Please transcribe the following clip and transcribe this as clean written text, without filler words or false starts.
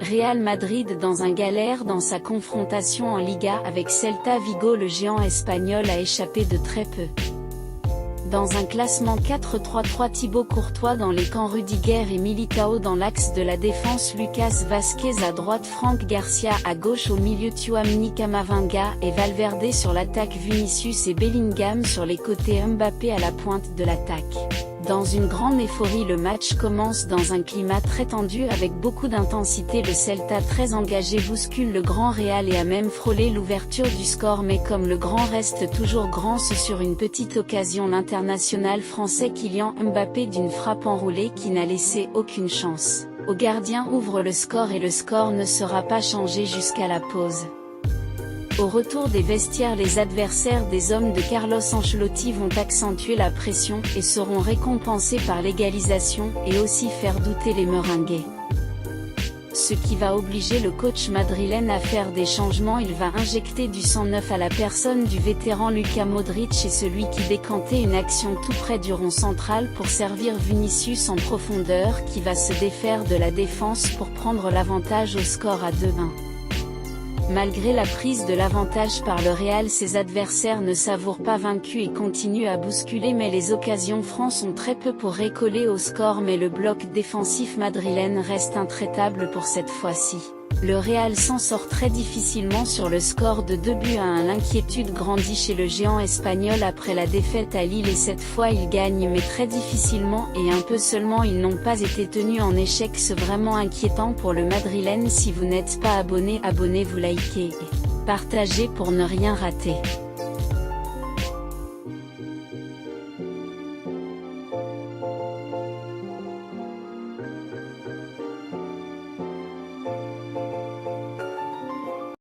Real Madrid dans un galère dans sa confrontation en Liga avec Celta Vigo. Le géant espagnol a échappé de très peu. Dans un classement 4-3-3, Thibaut Courtois dans les camps, Rudiger et Militao dans l'axe de la défense, Lucas Vázquez à droite, Franck Garcia à gauche, au milieu Tchouaméni, Camavinga et Valverde sur l'attaque, Vinicius et Bellingham sur les côtés, Mbappé à la pointe de l'attaque. Dans une grande euphorie, le match commence dans un climat très tendu avec beaucoup d'intensité. Le Celta, très engagé, bouscule le grand Real et a même frôlé l'ouverture du score, mais comme le grand reste toujours grand, c'est sur une petite occasion l'international français Kylian Mbappé d'une frappe enroulée qui n'a laissé aucune chance au gardien ouvre le score, et le score ne sera pas changé jusqu'à la pause. Au retour des vestiaires, les adversaires des hommes de Carlos Ancelotti vont accentuer la pression et seront récompensés par l'égalisation et aussi faire douter les Merengues. Ce qui va obliger le coach madrilène à faire des changements. Il va injecter du sang neuf à la personne du vétéran Luka Modric et celui qui décantait une action tout près du rond central pour servir Vinicius en profondeur, qui va se défaire de la défense pour prendre l'avantage au score à 2-1. Malgré la prise de l'avantage par le Real, ses adversaires ne savourent pas vaincus et continuent à bousculer, mais les occasions francs sont très peu pour récoller au score, mais le bloc défensif madrilène reste intraitable pour cette fois-ci. Le Real s'en sort très difficilement sur le score de 2-1. L'inquiétude grandit chez le géant espagnol après la défaite à Lille, et cette fois il gagne, mais très difficilement et un peu seulement. Ils n'ont pas été tenus en échec. C'est vraiment inquiétant pour le madrilène. Si vous n'êtes pas abonné, abonnez-vous, likez et partagez pour ne rien rater.